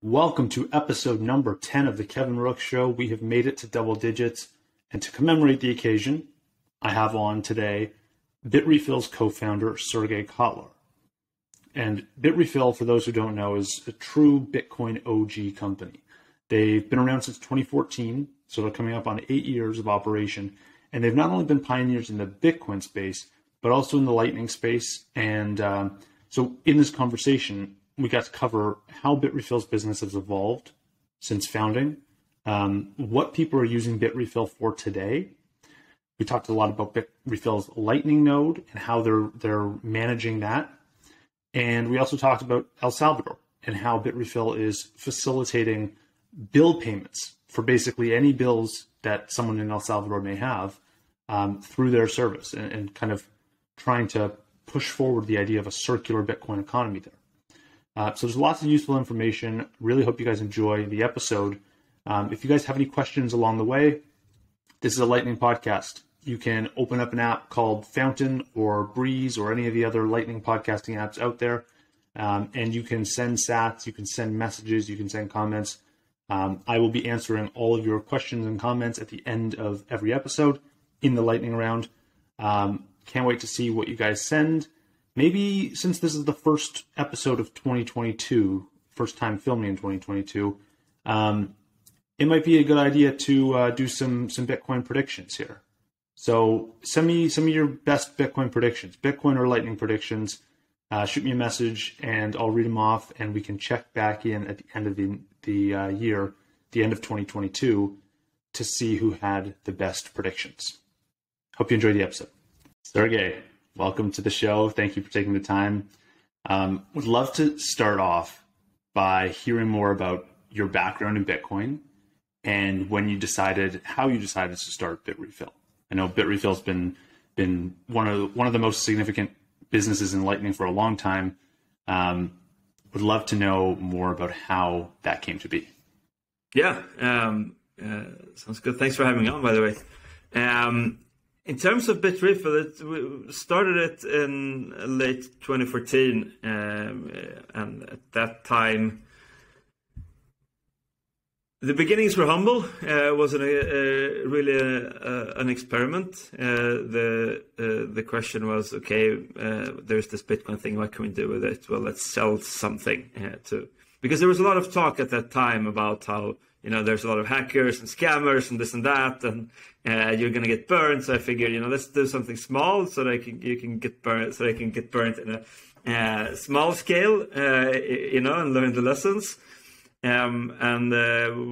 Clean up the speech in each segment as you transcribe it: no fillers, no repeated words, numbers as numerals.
Welcome to episode number 10 of the Kevin Rooke Show. We have made it to double digits, and to commemorate the occasion, I have on today Bitrefill's co-founder, Sergej Kotliar. And Bitrefill, for those who don't know, is a true Bitcoin OG company. They've been around since 2014, so they're coming up on 8 years of operation, and they've not only been pioneers in the Bitcoin space, but also in the Lightning space. And so in this conversation, we got to cover how Bitrefill's business has evolved since founding, what people are using Bitrefill for today. We talked a lot about Bitrefill's Lightning node and how they're managing that. And we also talked about El Salvador and how Bitrefill is facilitating bill payments for basically any bills that someone in El Salvador may have through their service, and kind of trying to push forward the idea of a circular Bitcoin economy there. So there's lots of useful information. Really hope you guys enjoy the episode. If you guys have any questions along the way, this is a Lightning podcast. You can open up an app called Fountain or Breeze or any of the other Lightning podcasting apps out there, and you can send sats, you can send messages, you can send comments. I will be answering all of your questions and comments at the end of every episode in the Lightning round. Can't wait to see what you guys send. Maybe since this is the first episode of 2022, first time filming in 2022, it might be a good idea to do some Bitcoin predictions here. So send me some of your best Bitcoin predictions, Bitcoin or Lightning predictions. Shoot me a message and I'll read them off, and we can check back in at the end of the year, the end of 2022, to see who had the best predictions. Hope you enjoyed the episode. Sergej, welcome to the show. Thank you for taking the time. Would love to start off by hearing more about your background in Bitcoin and how you decided to start Bitrefill. I know Bitrefill's been one of the most significant businesses in Lightning for a long time. Would love to know more about how that came to be. Yeah, sounds good. Thanks for having me on, by the way. In terms of Bitrefill, we started it in late 2014, and at that time, the beginnings were humble. It wasn't really an experiment. The question was, okay, there's this Bitcoin thing. What can we do with it? Well, let's sell something because there was a lot of talk at that time about how, there's a lot of hackers and scammers and this and that, and you're going to get burned. So I figured, let's do something small so that you can get burned, so they can get burned in a small scale, and learn the lessons. And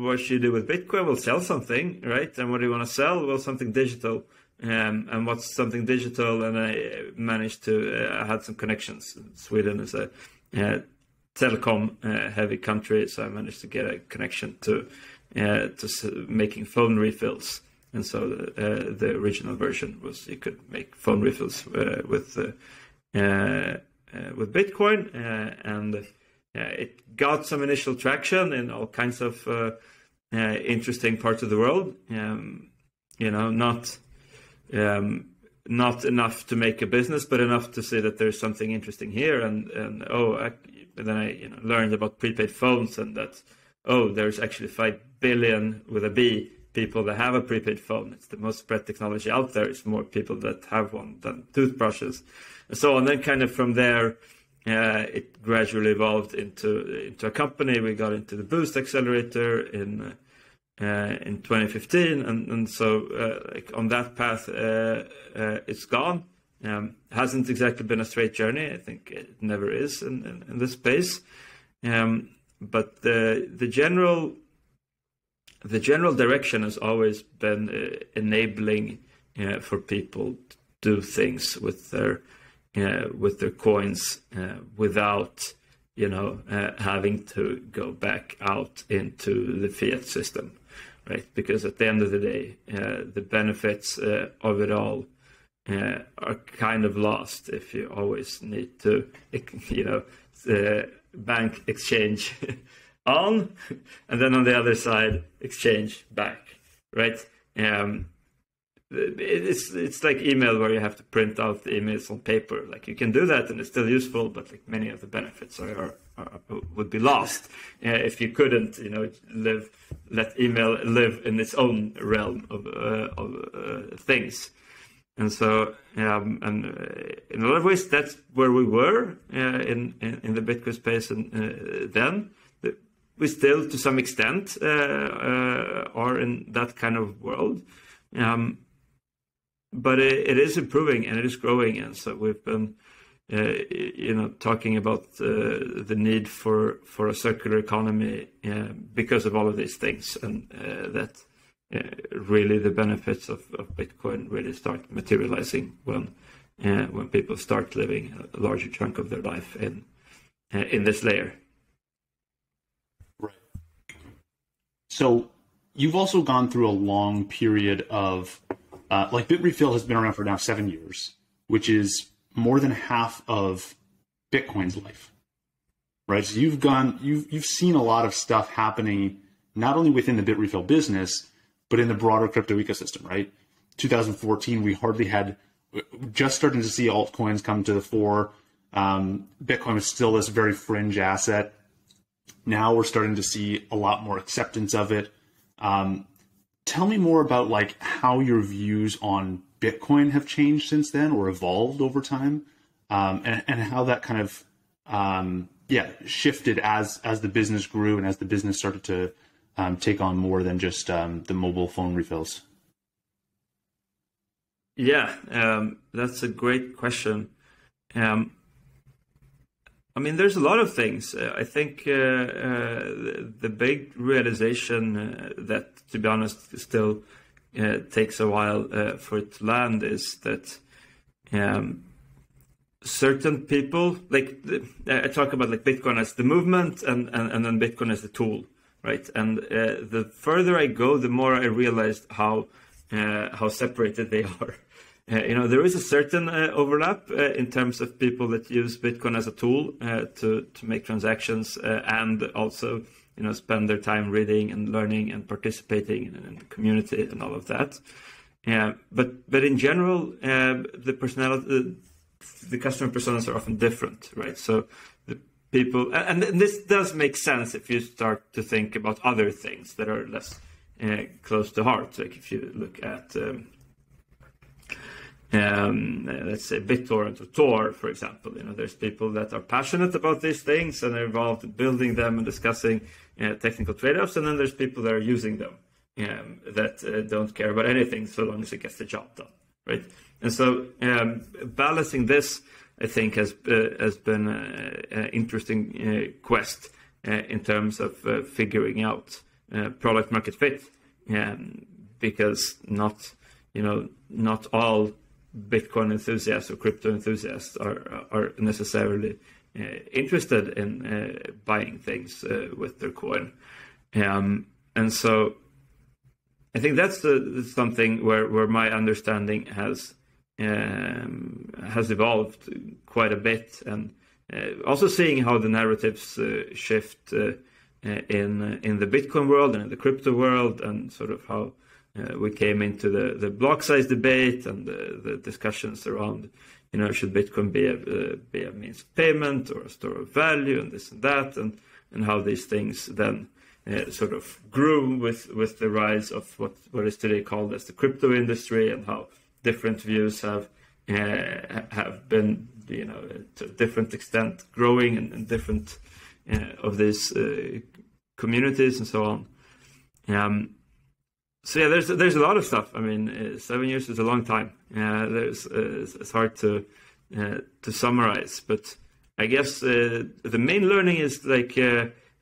what you do with Bitcoin? We'll sell something, right? And what do you want to sell? Well, something digital. And what's something digital? And I managed to, I had some connections. Sweden is a telecom heavy country, so I managed to get a connection to making phone refills. And so the original version was you could make phone refills with Bitcoin, and it got some initial traction in all kinds of interesting parts of the world. Not enough to make a business, but enough to say that there's something interesting here. And then I learned about prepaid phones, and that there's actually 5 billion with a B people that have a prepaid phone. It's the most spread technology out there. It's more people that have one than toothbrushes, and so on. Then kind of from there, it gradually evolved into a company. We got into the Boost Accelerator in 2015, and so on that path, it's gone. Hasn't exactly been a straight journey. I think it never is in this space. But the general direction has always been enabling for people to do things with their coins without having to go back out into the fiat system, right? Because at the end of the day, the benefits of it all are kind of lost if you always need to, bank exchange on, and then on the other side, exchange back, right? It's like email where you have to print out the emails on paper. Like you can do that and it's still useful, but like many of the benefits are would be lost if you couldn't, let email live in its own realm of things. And so, and in a lot of ways, that's where we were in the Bitcoin space, and then we still, to some extent, are in that kind of world. But it is improving and it is growing, and so we've been, talking about the need for a circular economy because of all of these things, and that really the benefits of Bitcoin really start materializing when people start living a larger chunk of their life in this layer. Right. So you've also gone through a long period of, Bitrefill has been around for now 7 years, which is more than half of Bitcoin's life, right? So you've seen a lot of stuff happening, not only within the Bitrefill business, but in the broader crypto ecosystem, right? 2014, we hardly had, just starting to see altcoins come to the fore. Bitcoin was still this very fringe asset. Now we're starting to see a lot more acceptance of it. Tell me more about how your views on Bitcoin have changed since then, or evolved over time, and how that kind of shifted as the business grew and as the business started to take on more than just the mobile phone refills. Yeah, that's a great question. There's a lot of things. I think the big realization that, to be honest, still takes a while for it to land is that certain people, I talk about Bitcoin as the movement and then Bitcoin as the tool, right? And the further I go, the more I realized how separated they are. There is a certain overlap in terms of people that use Bitcoin as a tool to make transactions and also, spend their time reading and learning and participating in the community and all of that. But in general, the customer personas are often different, right? So the people, and this does make sense if you start to think about other things that are less close to heart. Like if you look at let's say BitTorrent or Tor, for example, there's people that are passionate about these things and are involved in building them and discussing technical trade-offs, and then there's people that are using them that don't care about anything so long as it gets the job done, right? And so balancing this, I think, has been an interesting quest in terms of figuring out product market fit, because not all Bitcoin enthusiasts or crypto enthusiasts are necessarily interested in buying things with their coin, and so I think that's something where my understanding has evolved quite a bit, and also seeing how the narratives shift in the Bitcoin world and in the crypto world, and sort of how we came into the block size debate and the discussions around, should Bitcoin be a means of payment or a store of value, and this and that, and how these things then sort of grew with the rise of what is today called as the crypto industry, and how different views have been, to a different extent, growing in different of these communities and so on. So yeah, there's a lot of stuff. 7 years is a long time. It's hard to summarize, but I guess the main learning is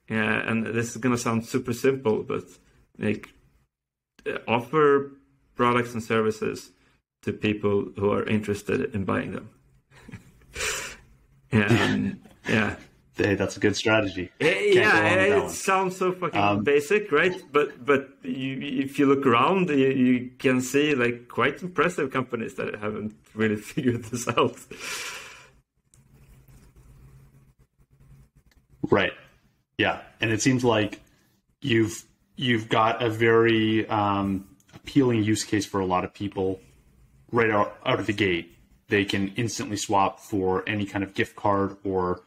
and this is gonna sound super simple, but offer products and services to people who are interested in buying them. Yeah. Hey, that's a good strategy. It sounds so fucking basic, right? But if you look around, you can see quite impressive companies that haven't really figured this out. Right. Yeah, and it seems like you've got a very appealing use case for a lot of people right out of the gate. They can instantly swap for any kind of gift card or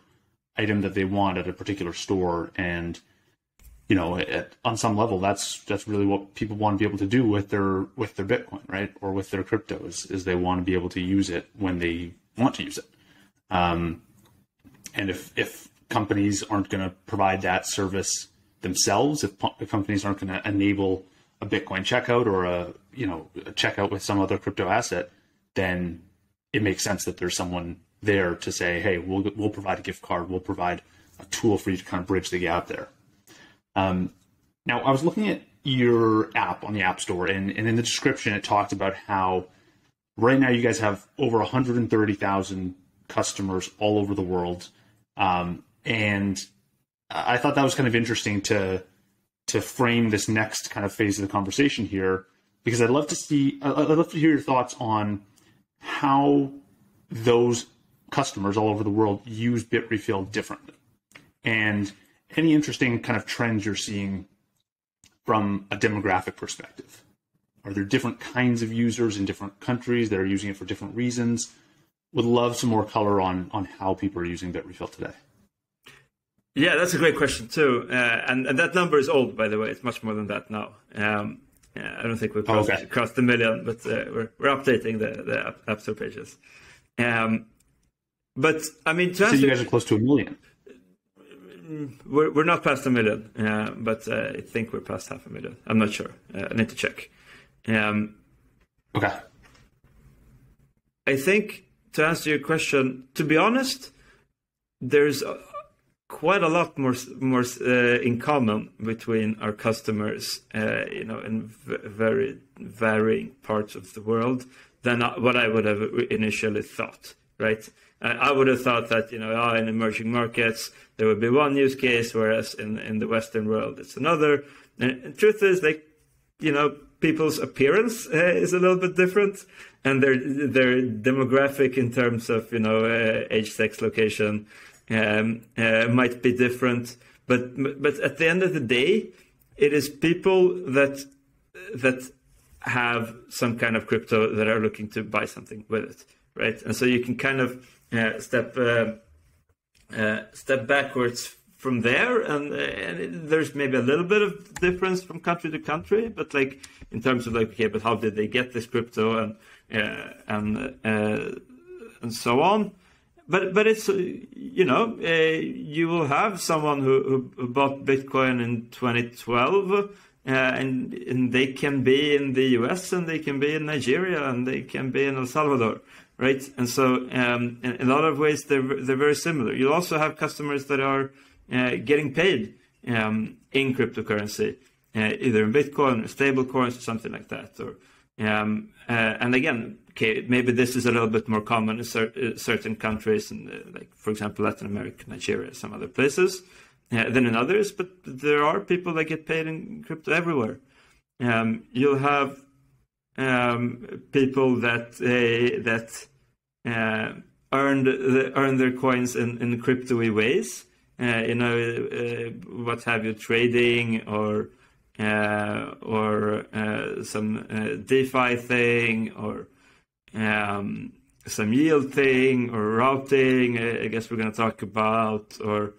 item that they want at a particular store. And, on some level, that's really what people want to be able to do with their Bitcoin, right? Or with their cryptos, is they want to be able to use it when they want to use it. And if companies aren't going to provide that service themselves, if companies aren't going to enable a Bitcoin checkout or a checkout with some other crypto asset, then it makes sense that there's someone there to say, hey, we'll provide a gift card, we'll provide a tool for you to kind of bridge the gap there. Now, I was looking at your app on the App Store, and in the description, it talked about how right now you guys have over 130,000 customers all over the world. And I thought that was kind of interesting to frame this next kind of phase of the conversation here, because I'd love to hear your thoughts on how those customers all over the world use Bitrefill differently, and any interesting kind of trends you're seeing from a demographic perspective. Are there different kinds of users in different countries that are using it for different reasons? Would love some more color on how people are using Bitrefill today. Yeah, that's a great question too, and that number is old, by the way. It's much more than that now. I don't think we've crossed the million, but we're updating the App Store pages. But I mean, so you guys are close to 1 million. We're not past 1 million, but I think we're past 500,000. I'm not sure. I need to check. Okay. I think, to answer your question, to be honest, there's quite a lot more in common between our customers, in very varying parts of the world than what I would have initially thought, right? I would have thought that, in emerging markets, there would be one use case, whereas in the Western world, it's another. And the truth is, people's appearance is a little bit different, and their demographic in terms of, age, sex, location might be different. But at the end of the day, it is people that have some kind of crypto that are looking to buy something with it, right? And so you can kind of step backwards from there, and there's maybe a little bit of difference from country to country, but in terms of but how did they get this crypto and so on. But it's you will have someone who bought Bitcoin in 2012. And they can be in the US, and they can be in Nigeria, and they can be in El Salvador, right? And so in a lot of ways, they're very similar. You also have customers that are getting paid in cryptocurrency, either in Bitcoin or stable coins or something like that. Or and again, maybe this is a little bit more common in certain countries, and for example, Latin America, Nigeria, some other places. Than in others, but there are people that get paid in crypto everywhere. You'll have people that earn their coins in crypto-y ways. What have you, trading or some DeFi thing, or some yield thing, or routing. I guess we're going to talk about, or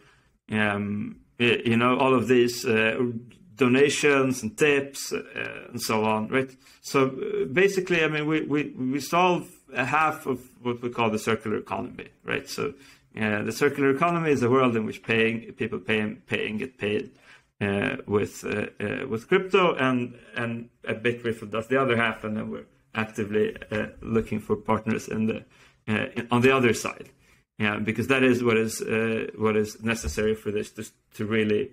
all of these donations and tips and so on, right? So basically, I mean, we solve half of what we call the circular economy, right? So the circular economy is a world in which people get paid with crypto, and Bitrefill does the other half, and then we're actively looking for partners on the other side. Yeah, because that is what is necessary for this to really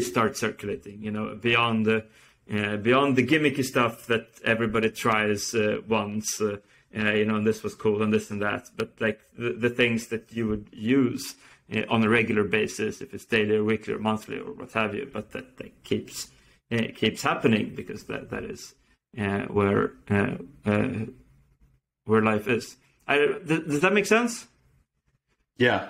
start circulating. Beyond the gimmicky stuff that everybody tries once. And this was cool and this and that. But the things that you would use on a regular basis, if it's daily or weekly or monthly or what have you, but that keeps happening, because that is where life is. Does that make sense? Yeah,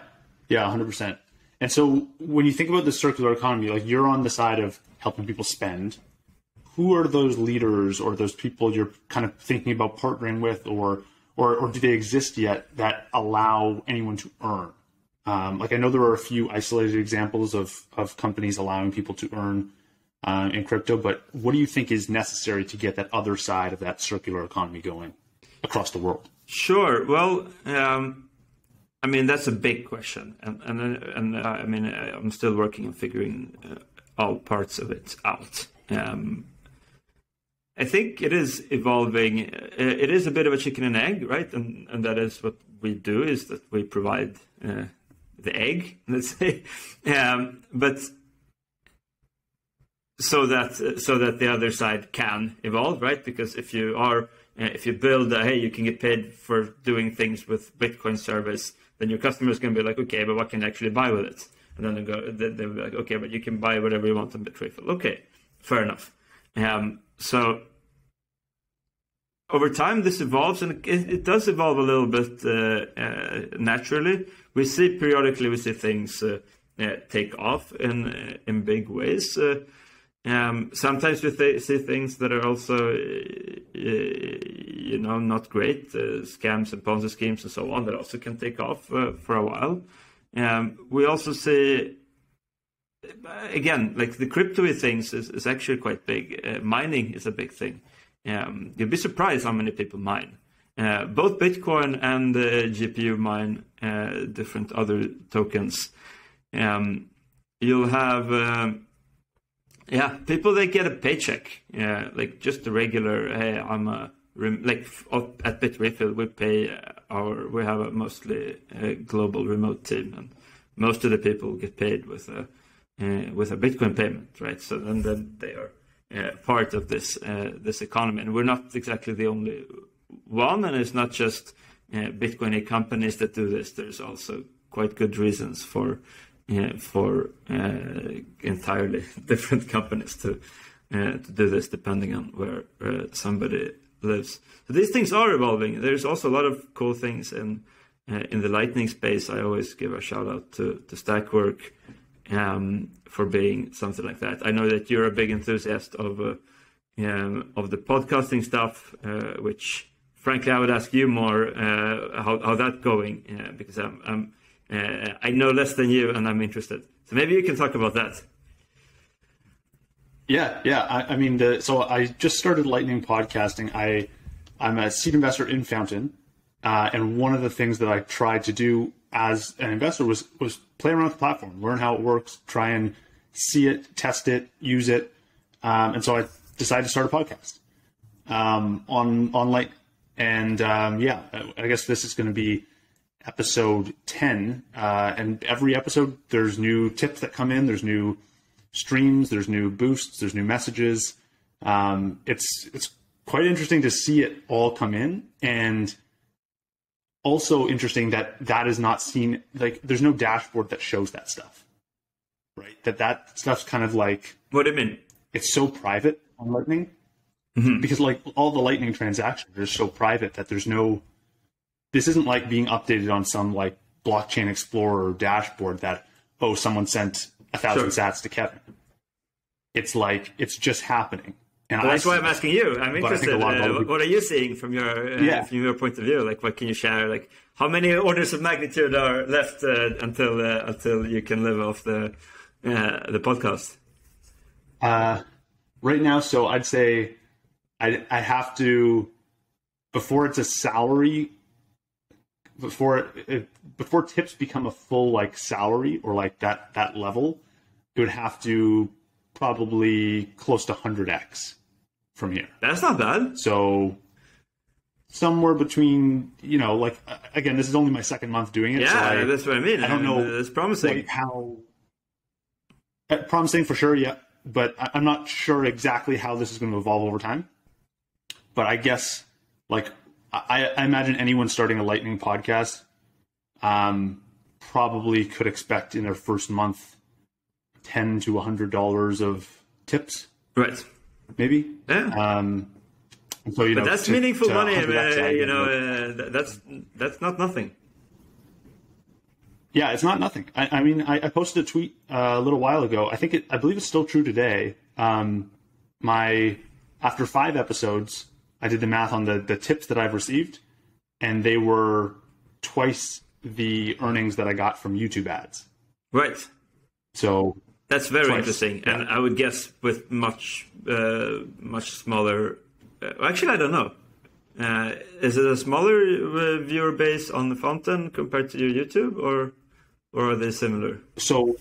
100%. And so when you think about the circular economy, you're on the side of helping people spend. Who are those leaders or those people you're kind of thinking about partnering with, or do they exist yet, that allow anyone to earn Like I know there are a few isolated examples of companies allowing people to earn in crypto, but what do you think is necessary to get that other side of that circular economy going across the world? Sure. Well, I mean, that's a big question, and I mean, I'm still working on figuring all parts of it out. I think it is evolving. It is a bit of a chicken and egg, right? And that is what we do, is that we provide the egg, let's say, but so that the other side can evolve, right? Because if you build hey, you can get paid for doing things with Bitcoin service, then your customer is going to be like, okay, but what can I actually buy with it? And then they'll be like, okay, but you can buy whatever you want on Bitrefill. Okay, fair enough. So over time, this evolves, and it does evolve a little bit naturally. We see periodically things take off in big ways. Sometimes we see things that are also, not great, scams and Ponzi schemes and so on, that also can take off for a while. We also see, again, like the crypto things is actually quite big. Mining is a big thing. You'd be surprised how many people mine. Both Bitcoin and GPU mine different other tokens. You'll have people that get a paycheck, like just a regular. Hey, I'm at Bitrefill, we have a mostly global remote team, and most of the people get paid with a Bitcoin payment, right? So then they are part of this economy, and we're not exactly the only one, and it's not just Bitcoin companies that do this. There's also quite good reasons for entirely different companies to do this, depending on where somebody lives. So these things are evolving. There's also a lot of cool things in the Lightning space. I always give a shout out to Stackwork for being something like that. I know that you're a big enthusiast of the podcasting stuff, which frankly I would ask you more how that's going, because I know less than you, and I'm interested. So maybe you can talk about that. Yeah. I mean, so I just started Lightning podcasting. I'm a seed investor in Fountain, and one of the things that I tried to do as an investor was play around with the platform, learn how it works, try and see it, test it, use it, and so I decided to start a podcast on Lightning. And I guess this is going to be episode 10, and every episode there's new tips that come in, there's new streams, there's new boosts, there's new messages. It's quite interesting to see it all come in, and also interesting that is not seen, like there's no dashboard that shows that stuff, right? That stuff's kind of like, what do you mean? It's so private on Lightning, because like all the Lightning transactions are so private that there's no, this isn't like being updated on some like blockchain explorer dashboard that, oh, someone sent 1,000 sats to Kevin. It's like, it's just happening. And that's why I'm asking you. I'm interested. What are you seeing from your point of view? Like, what can you share? Like, how many orders of magnitude are left until you can live off the podcast? Right now, so I'd say I have to, before it's a salary, before tips become a full like salary or like that level, it would have to probably close to 100x from here. That's not bad. So somewhere between, like, again, this is only my second month doing it. Yeah, so that's what I mean. I don't know. It's promising. Like how promising for sure, yeah. But I'm not sure exactly how this is going to evolve over time. But I guess, like, I imagine anyone starting a Lightning podcast probably could expect in their first month $10 to $100 of tips. Right. Maybe. Yeah. So, but that's meaningful money. That's not nothing. Yeah, it's not nothing. I mean, I posted a tweet a little while ago. I believe it's still true today. After 5 episodes, I did the math on the tips that I've received, and they were twice the earnings that I got from YouTube ads. Right. So that's very twice. interesting, Yeah. and I would guess with much smaller. Actually, I don't know. Is it a smaller viewer base on the Fountain compared to your YouTube, or are they similar? So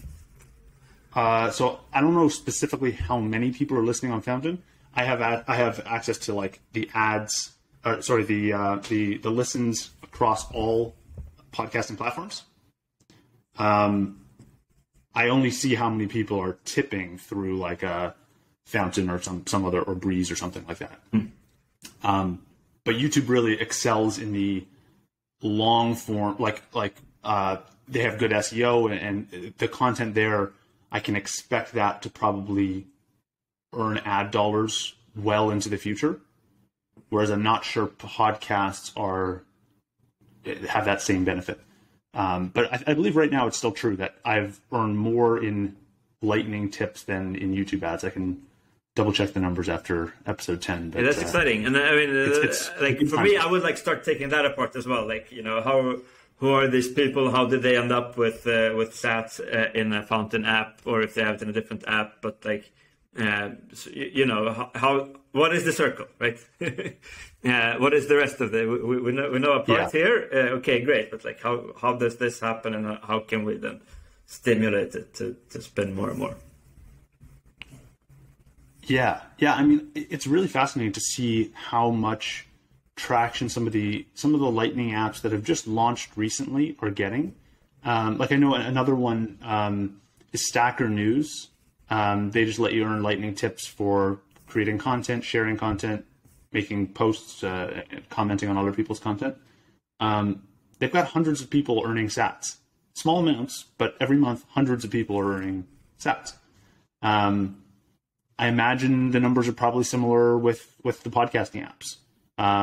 I don't know specifically how many people are listening on Fountain. I have access to like the ads, the listens across all podcasting platforms. I only see how many people are tipping through like a Fountain or some other, or Breeze or something like that. But YouTube really excels in the long form, like they have good SEO and the content there. I can expect that to probably earn ad dollars well into the future. Whereas I'm not sure podcasts have that same benefit. But I believe right now it's still true that I've earned more in Lightning tips than in YouTube ads. I can double check the numbers after episode 10. But, yeah, that's exciting. And I mean, it's like for me, I would like start taking that apart as well. Like, you know, who are these people? How did they end up with sats in a Fountain app, or if they have it in a different app? But like, so, you know, what is the circle, right? What is the rest of the? We know a part here. Okay, great. But like, how does this happen, and how can we then stimulate it to spend more and more? Yeah. I mean, it's really fascinating to see how much traction some of the Lightning apps that have just launched recently are getting. Like I know another one is Stacker News. They just let you earn Lightning tips for creating content, sharing content, making posts, commenting on other people's content. They've got hundreds of people earning sats. Small amounts, but every month, hundreds of people are earning sats. I imagine the numbers are probably similar with the podcasting apps.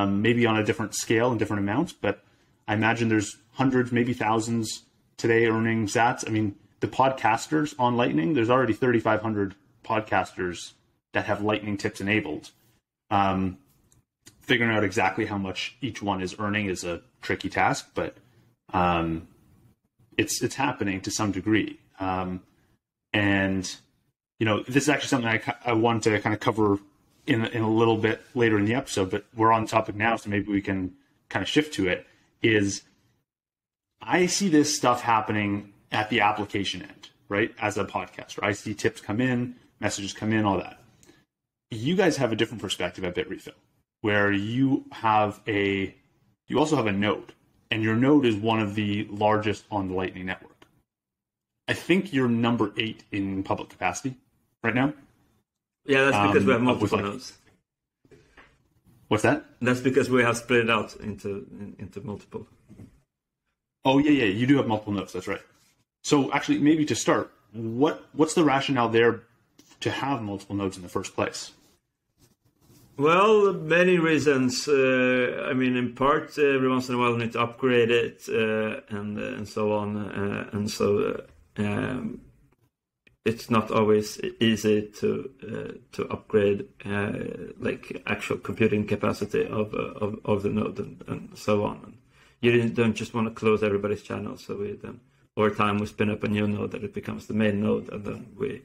Maybe on a different scale and different amounts, but I imagine there's hundreds, maybe thousands today earning sats. I mean, the podcasters on Lightning, there's already 3,500 podcasters that have Lightning tips enabled. Figuring out exactly how much each one is earning is a tricky task, but it's happening to some degree. And you know, this is actually something I want to kind of cover in a little bit later in the episode, but we're on topic now, so maybe we can kind of shift to it. Is I see this stuff happening at the application end, right? As a podcaster, I see tips come in, messages come in, all that. You guys have a different perspective at Bitrefill, where you also have a node, and your node is one of the largest on the Lightning Network. I think you're number 8 in public capacity right now. Yeah, that's because we have multiple nodes. What's that? That's because we have split it out into multiple. Oh yeah, you do have multiple nodes. That's right. So actually, maybe to start, what's the rationale there to have multiple nodes in the first place? Well, many reasons. I mean, in part, every once in a while we need to upgrade it and so on, and so. It's not always easy to upgrade like actual computing capacity of the node and so on. And you don't just want to close everybody's channel, so over time we spin up a new node that it becomes the main node, and then we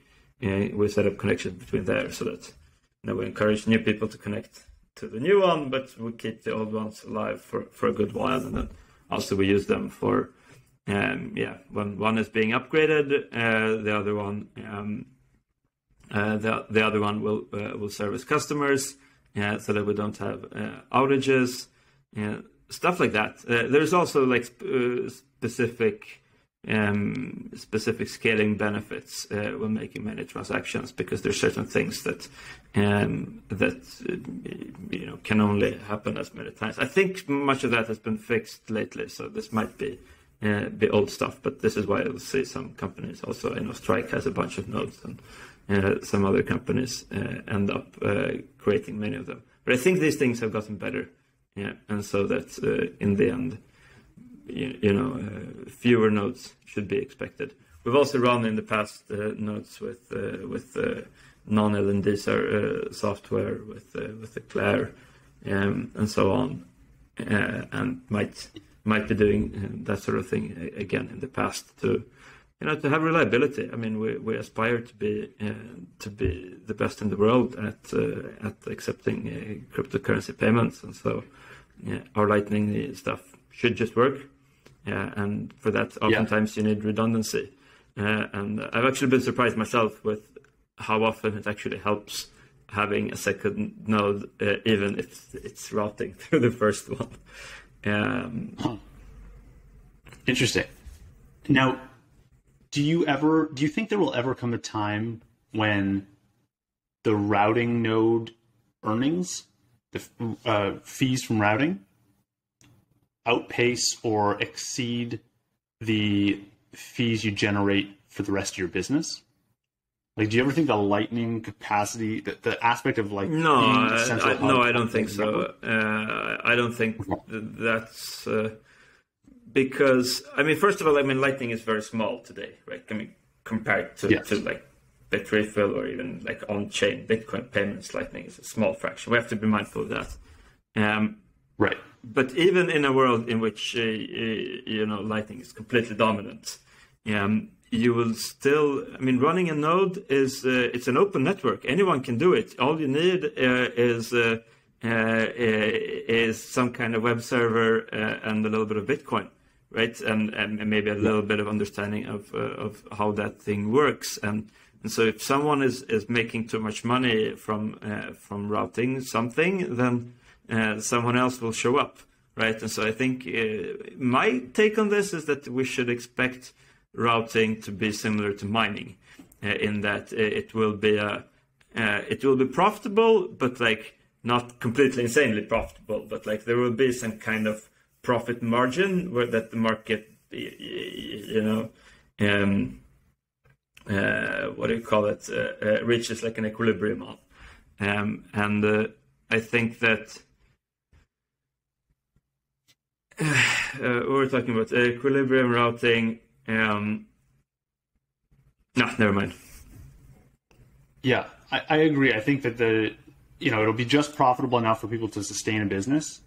set up connections between there so that we encourage new people to connect to the new one, but we keep the old ones alive for a good while, and then also we use them for. When one is being upgraded, the other one will service customers, so that we don't have outages, stuff like that. There's also like specific scaling benefits when making many transactions, because there's certain things that can only happen as many times. I think much of that has been fixed lately, so this might be old stuff, but this is why you'll see some companies also. I know Strike has a bunch of nodes, and some other companies end up creating many of them. But I think these things have gotten better, and so that in the end, fewer nodes should be expected. We've also run in the past nodes with non-LND software, with the Claire, and so on, and might might be doing that sort of thing again in the past to have reliability. I mean, we aspire to be the best in the world at accepting cryptocurrency payments, and so our Lightning stuff should just work. And for that, oftentimes you need redundancy. And I've actually been surprised myself with how often it actually helps having a second node, even if it's routing through the first one. Interesting. Now, do you think there will ever come a time when the routing node earnings, the fees from routing, outpace or exceed the fees you generate for the rest of your business? Like, do you ever think the Lightning capacity, the aspect of like no, being a central hub, I don't think so. I don't think that's because, I mean, first of all, I mean, Lightning is very small today, right? I mean, compared to like Bitrefill or even like on-chain Bitcoin payments, Lightning is a small fraction. We have to be mindful of that. Right. But even in a world in which Lightning is completely dominant, you will still. I mean, running a node is it's an open network. Anyone can do it. All you need is some kind of web server and a little bit of Bitcoin, right? And maybe a little bit of understanding of how that thing works. And so if someone is making too much money from routing something, then someone else will show up, right? And so I think my take on this is that we should expect routing to be similar to mining, in that it will be profitable, but like not completely insanely profitable, but like there will be some kind of profit margin where that the market, what do you call it, reaches like an equilibrium on, and I think that. We're talking about equilibrium routing. No, never mind. Yeah, I agree. I think that it'll be just profitable enough for people to sustain a business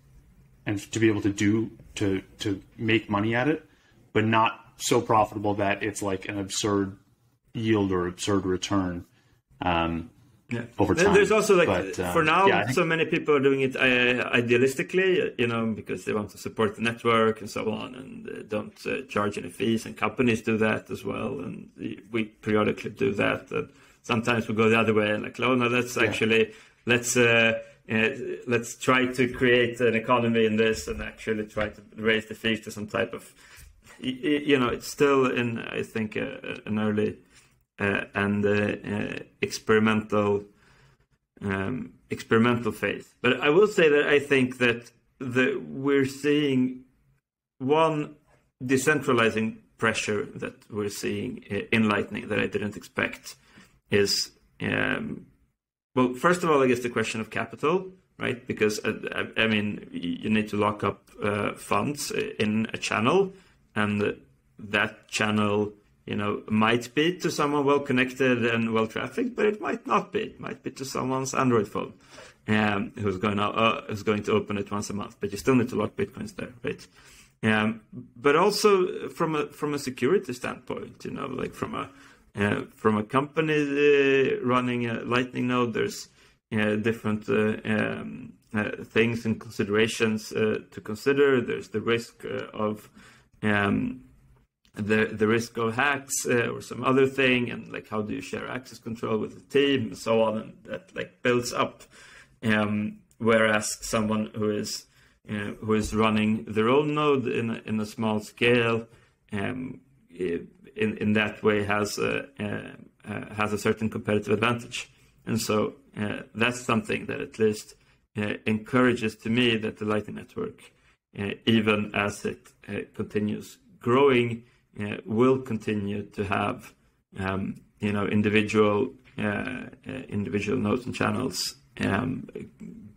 and to be able to make money at it, but not so profitable that it's like an absurd yield or absurd return. Over time. There's also for now, so many people are doing it idealistically, because they want to support the network and so on, and don't charge any fees. And companies do that as well, and we periodically do that. And sometimes we go the other way and like, oh no, let's try to create an economy in this and actually try to raise the fees to some type of, it's still in, I think, an early. And experimental phase. But I will say that I think that we're seeing one decentralizing pressure that we're seeing in Lightning that I didn't expect is, well, first of all, I guess the question of capital, right? Because I mean, you need to lock up funds in a channel, and that channel, might be to someone well connected and well trafficked, but it might not be. It might be to someone's Android phone, who's going to open it once a month. But you still need to lock bitcoins there, right? But also from a security standpoint, like from a company running a Lightning node, there's different things and considerations to consider. There's the risk of the risk of hacks or some other thing, and like how do you share access control with the team and so on, and that like builds up. Whereas someone who is running their own node in a small scale, in that way has a certain competitive advantage, and so that's something that at least encourages to me that the Lightning Network, even as it continues growing, will continue to have individual nodes and channels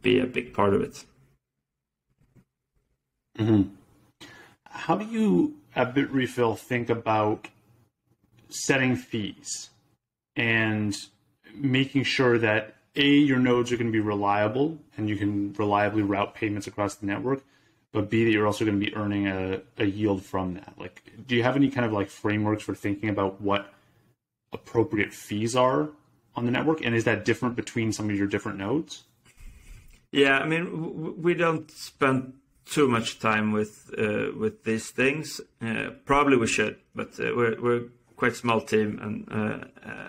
be a big part of it. Mm-hmm. How do you at Bitrefill think about setting fees and making sure that your nodes are going to be reliable and you can reliably route payments across the network, but B, that you're also going to be earning a yield from that. Like, do you have any kind of like frameworks for thinking about what appropriate fees are on the network? And is that different between some of your different nodes? Yeah, I mean, we don't spend too much time with these things. Probably we should, but we're quite small team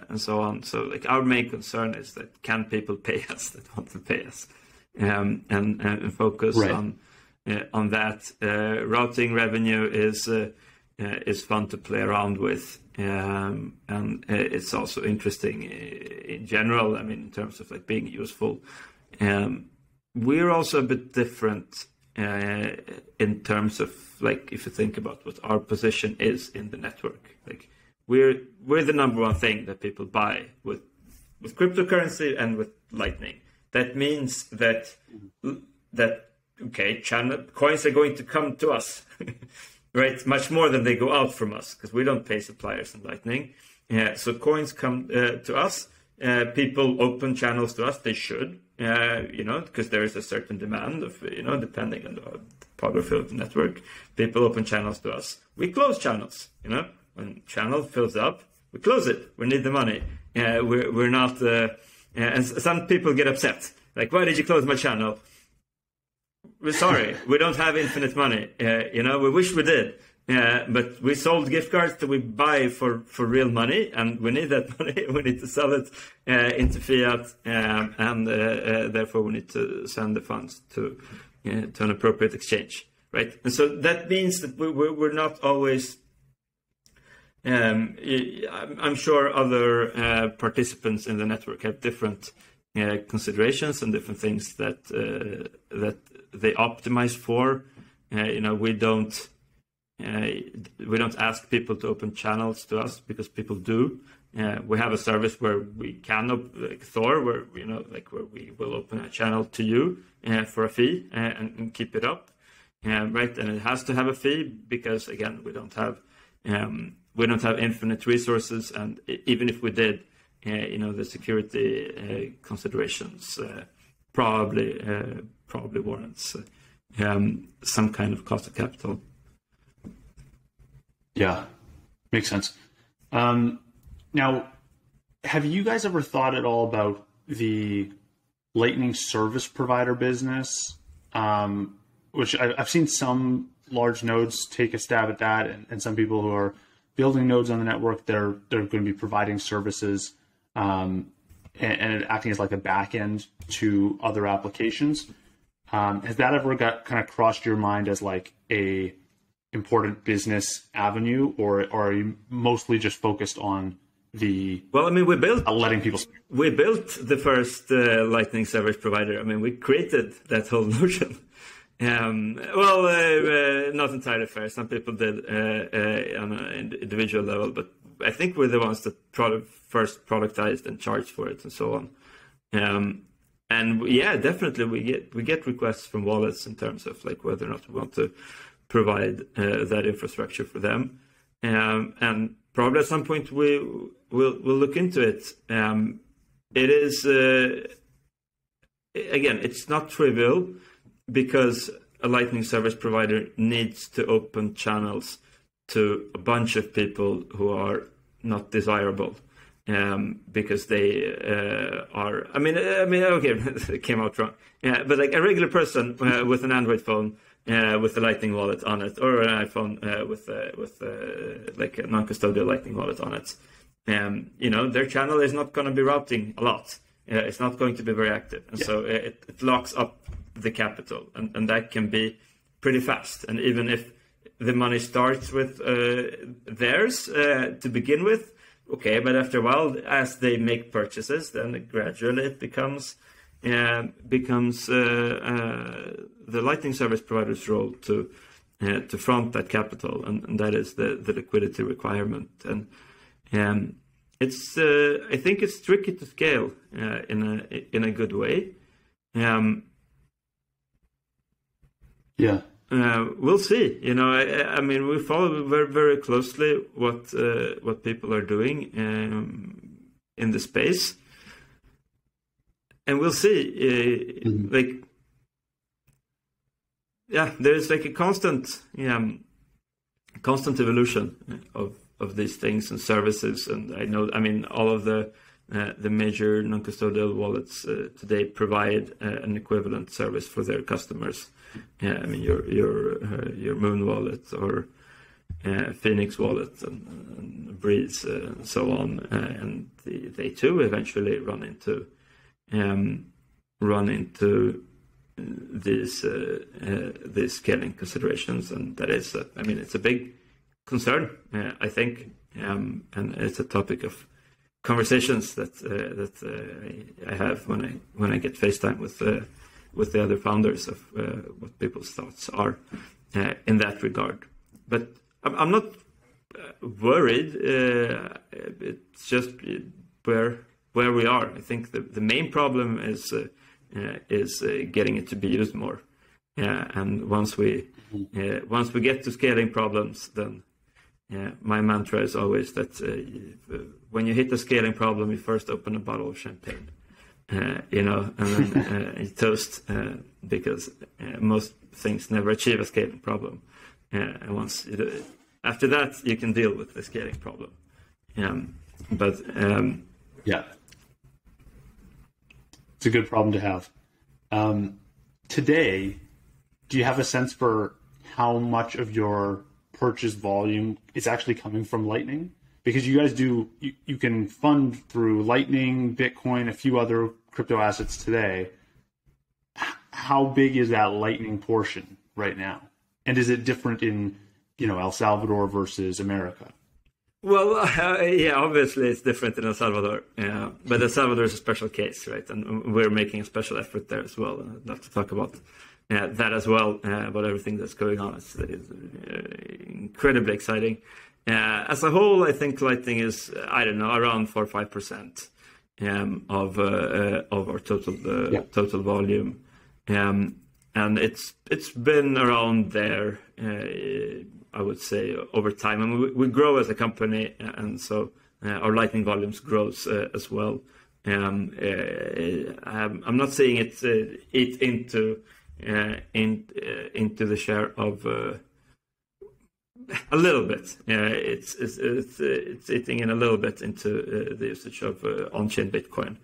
and so on. So like our main concern is that can people pay us that want to pay us, and focus on that. Routing revenue is fun to play around with, and it's also interesting in general. I mean, in terms of like being useful. We're also a bit different in terms of like if you think about what our position is in the network. Like we're the number one thing that people buy with cryptocurrency and with Lightning. That means that channel coins are going to come to us, right? Much more than they go out from us because we don't pay suppliers in Lightning. So coins come to us. People open channels to us. They should. Because there is a certain demand of, depending on the topography of the network, people open channels to us. We close channels, when channel fills up, we close it. We need the money. We're not, and some people get upset. Like, why did you close my channel? We're sorry. We don't have infinite money. We wish we did. But we sold gift cards that we buy for real money, and we need that money. We need to sell it into fiat, and therefore we need to send the funds to an appropriate exchange, right? And so that means that we're not always. I'm sure other participants in the network have different considerations and different things that they optimize for. We don't ask people to open channels to us because people do. We have a service where we can, like Thor, where where we will open a channel to you for a fee and keep it up, right? And it has to have a fee because again we don't have infinite resources, and even if we did, the security considerations probably warrants some kind of cost of capital. Yeah, makes sense. Now, have you guys ever thought at all about the Lightning service provider business, which I've seen some large nodes take a stab at that, and some people who are building nodes on the network, they're going to be providing services and acting as like a back end to other applications. Has that ever kind of crossed your mind as like a important business avenue, or are you mostly just focused on the? Well, I mean, we built the first Lightning service provider. I mean, we created that whole notion. Not entirely fair. Some people did on an individual level, but I think we're the ones that first productized and charged for it and so on. And yeah, definitely we get requests from wallets in terms of like whether or not we want to provide that infrastructure for them, and probably at some point we'll look into it. It is again, it's not trivial because a Lightning service provider needs to open channels to a bunch of people who are not desirable. Because they are. I mean, okay, it came out wrong. Yeah, but like a regular person with an Android phone with a Lightning wallet on it, or an iPhone with like a non-custodial Lightning wallet on it, their channel is not going to be routing a lot. It's not going to be very active, and so it locks up the capital, and that can be pretty fast. And even if the money starts with theirs to begin with. Okay, but after a while, as they make purchases, then gradually it becomes the Lightning service provider's role to front that capital, and that is the liquidity requirement. And it's I think it's tricky to scale in a good way. Yeah. We'll see. I mean, we follow very, very closely what people are doing in the space, and we'll see. Like, there's like a constant evolution of these things and services, and I mean all of the major non-custodial wallets today provide an equivalent service for their customers. I mean your Moon wallet or Phoenix wallet and Breeze and so on, and they too eventually run into these scaling considerations, and that is I mean it's a big concern, I think, and it's a topic of conversations that I have when I get FaceTime with the other founders of what people's thoughts are in that regard. But I'm not worried. It's just where we are. I think the main problem is getting it to be used more. And once we get to scaling problems, then my mantra is always that when you hit a scaling problem, you first open a bottle of champagne, and then you toast, because most things never achieve a scaling problem. And once you do it, after that, you can deal with the scaling problem. Yeah, it's a good problem to have. Today, do you have a sense for how much of your purchase volume is actually coming from Lightning? Because you guys you can fund through Lightning, Bitcoin, a few other crypto assets today. How big is that Lightning portion right now? And is it different in, El Salvador versus America? Well, obviously it's different in El Salvador. But El Salvador is a special case, right? And we're making a special effort there as well. I'd love to talk about that as well, about everything that's going on. It's incredibly exciting. As a whole, I think Lightning is, around 4 or 5% of our total volume. And it's been around there, I would say, over time. And we grow as a company, and so our Lightning volumes grows as well. I'm not seeing it eat into the share of a little bit. It's eating in a little bit into the usage of on-chain Bitcoin.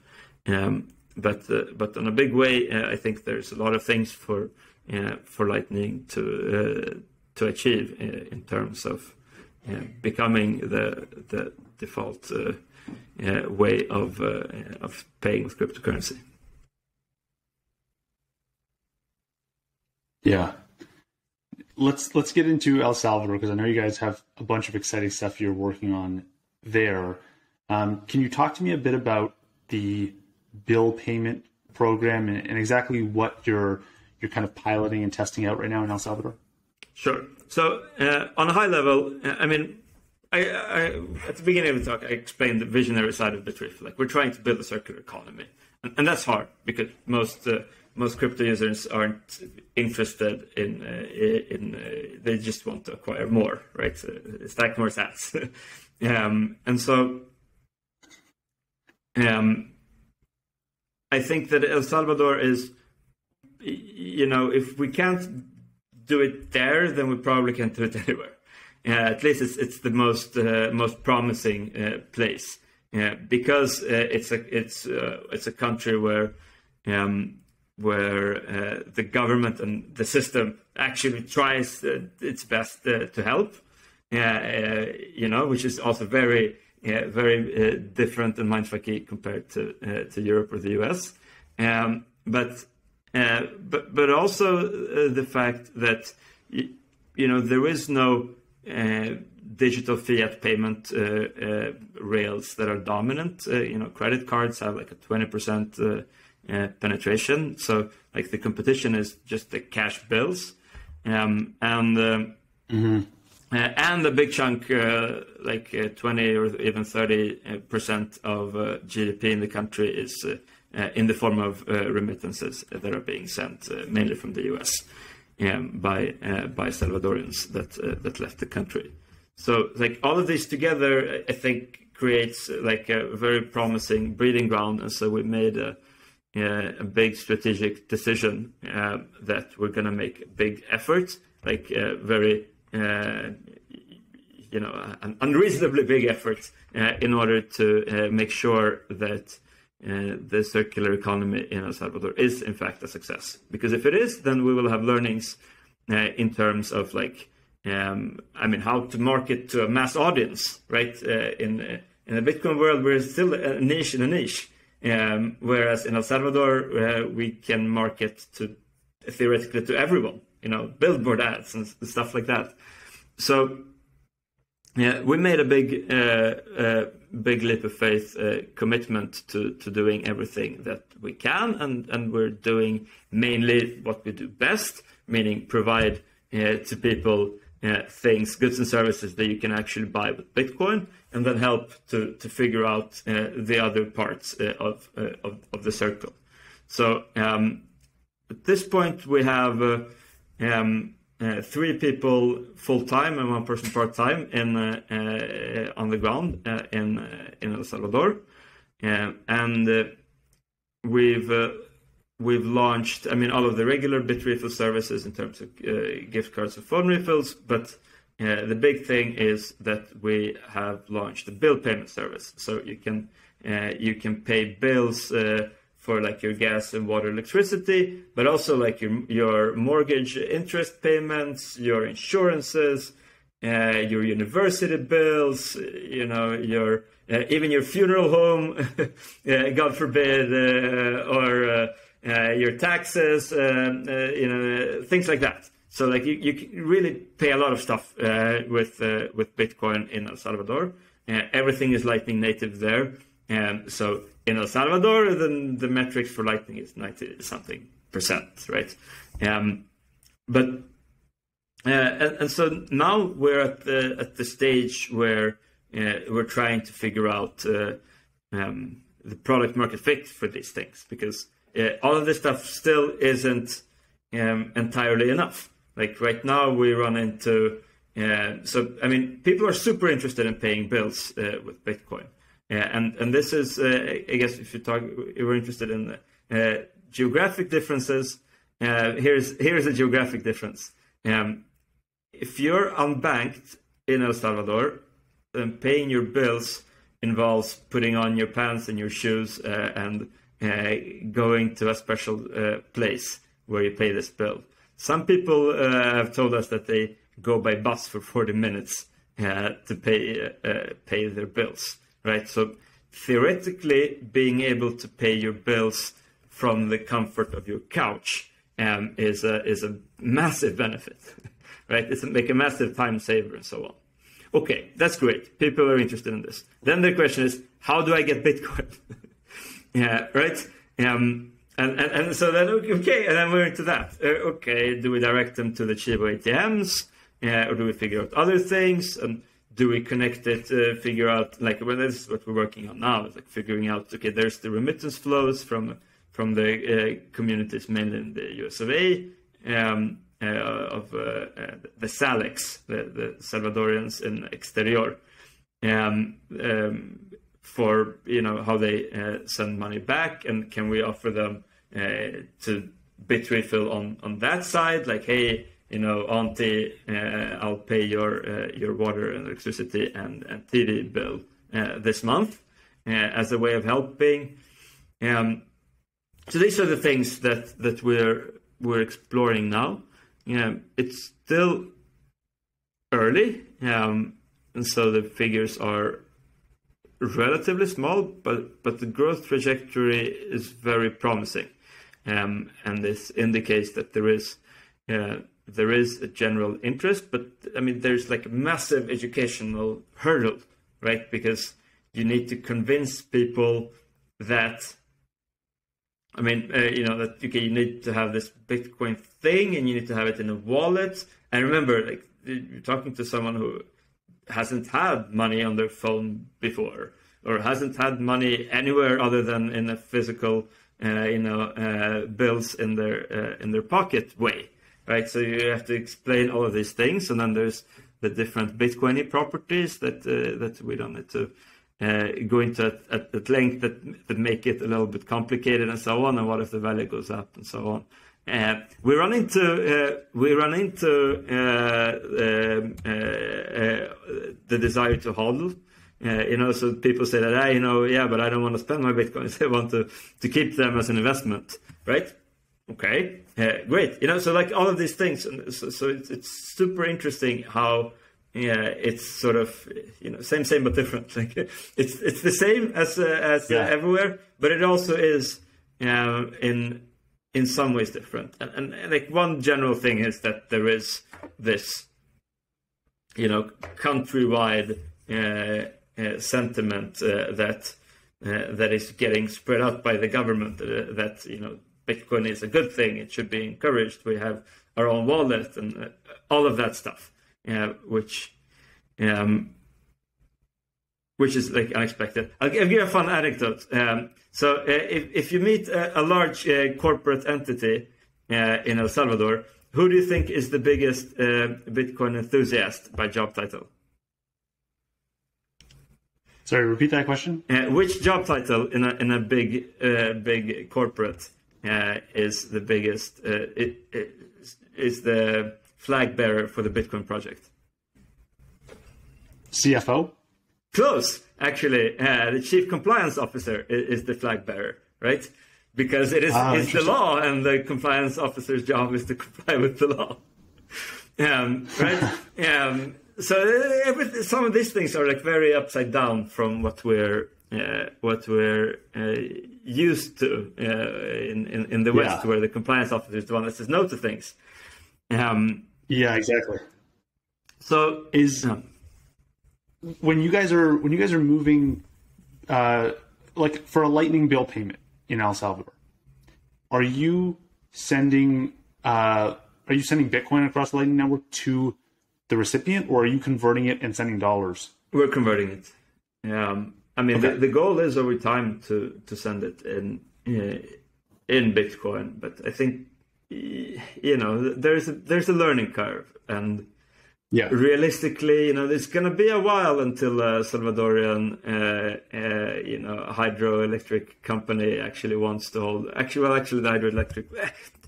But on a big way, I think there's a lot of things for Lightning to achieve in terms of becoming the default way of paying with cryptocurrency. Yeah. Let's get into El Salvador, because I know you guys have a bunch of exciting stuff you're working on there. Can you talk to me a bit about the bill payment program and exactly what you're kind of piloting and testing out right now in El Salvador? Sure. So on a high level, I mean, I at the beginning of the talk, I explained the visionary side of Bitrefill. Like, we're trying to build a circular economy, and that's hard because most crypto users aren't interested in they just want to acquire more, right? Stack more sats. And so I think that El Salvador is, if we can't do it there, then we probably can't do it anywhere. At least it's the most promising place, because it's a country where the government and the system actually tries its best to help, which is also very different and mindfucky compared to Europe or the US, but also the fact that there is no digital fiat payment rails that are dominant. Credit cards have like a 20% penetration, so like the competition is just the cash bills, and a big chunk, like 20 or even 30% of GDP in the country is in the form of remittances that are being sent mainly from the US by Salvadorians that left the country. So like all of these together, I think creates like a very promising breeding ground, and so we made a big strategic decision that we're going to make a big effort, like very an unreasonably big effort in order to make sure that the circular economy in El Salvador is in fact a success. Because if it is, then we will have learnings in terms of how to market to a mass audience, right? In the Bitcoin world, we're still a niche in a niche, whereas in El Salvador we can market to theoretically to everyone, billboard ads and stuff like that. So we made a big leap of faith commitment to doing everything that we can, and we're doing mainly what we do best, meaning provide to people things, goods and services that you can actually buy with Bitcoin, and then help to figure out the other parts of the circle. So at this point we have 3 people full-time and 1 person part-time on the ground in El Salvador, and we've launched, all of the regular Bitrefill services in terms of gift cards and phone refills, but the big thing is that we have launched a bill payment service. So you can pay bills for like your gas and water, electricity, but also like your mortgage interest payments, your insurances, your university bills, your even your funeral home, God forbid, or your taxes, things like that. So like you can really pay a lot of stuff with Bitcoin in El Salvador. Everything is Lightning native there. So in El Salvador, then the metrics for Lightning is 90-something%, right? And so now we're at the stage where we're trying to figure out the product market fit for these things, because all of this stuff still isn't entirely enough. Like right now we run into people are super interested in paying bills with Bitcoin. And this is, I guess, if you're interested in geographic differences, here's a geographic difference. If you're unbanked in El Salvador, then paying your bills involves putting on your pants and your shoes and going to a special place where you pay this bill. Some people have told us that they go by bus for 40 minutes to pay their bills. Right, so theoretically, being able to pay your bills from the comfort of your couch is a massive benefit, right? It's make a massive time saver and so on. Okay, that's great. People are interested in this. Then the question is, how do I get Bitcoin? Yeah, right. And so then okay, and then we're into that. Okay, do we direct them to the Chivo ATMs, or do we figure out other things? And do we connect it, figure out, this is what we're working on now, is like figuring out, okay, there's the remittance flows from the communities mainly in the US of A, of the SALEX, the Salvadorians in Exterior, for, how they send money back, and can we offer them to Bitrefill on that side, like, hey, Auntie, I'll pay your water and electricity and TV bill this month as a way of helping. So these are the things that we're exploring now. It's still early, and so the figures are relatively small, but the growth trajectory is very promising, and this indicates that there is a general interest, but there's like a massive educational hurdle, right? Because you need to convince people that, that you need to have this Bitcoin thing and you need to have it in a wallet. And remember, like, you're talking to someone who hasn't had money on their phone before, or hasn't had money anywhere other than in a physical, bills in their pocket way. Right, so you have to explain all of these things, and then there's the different Bitcoiny properties that we don't need to go into at length that make it a little bit complicated and so on. And what if the value goes up and so on? We run into the desire to hodl. So people say that, but I don't want to spend my Bitcoins. I want to keep them as an investment, right? Okay, great. So like all of these things, so it's super interesting how it's sort of same but different. Like it's the same as everywhere, but it also is in some ways different. And like one general thing is that there is this countrywide sentiment that is getting spread out by the government that Bitcoin is a good thing. It should be encouraged. We have our own wallet and all of that stuff, which is like unexpected. I'll give you a fun anecdote. So if you meet a large corporate entity in El Salvador, who do you think is the biggest Bitcoin enthusiast by job title? Sorry, repeat that question. Which job title in a big corporate is the biggest? Is the flag bearer for the Bitcoin project? CFO? Close, actually. The chief compliance officer is the flag bearer, right? Because it's the law, and the compliance officer's job is to comply with the law, right? So some of these things are like very upside down from what we're used to in the West, where the compliance officer is the one that says no to things. Yeah, exactly. So when you guys are moving, like for a Lightning bill payment in El Salvador, are you sending Bitcoin across the Lightning network to the recipient, or are you converting it and sending dollars? We're converting it. Okay. The goal is over time to send it in Bitcoin, but I think there's a learning curve, and realistically, there's going to be a while until Salvadorian hydroelectric company actually wants to hold. Actually, the hydroelectric.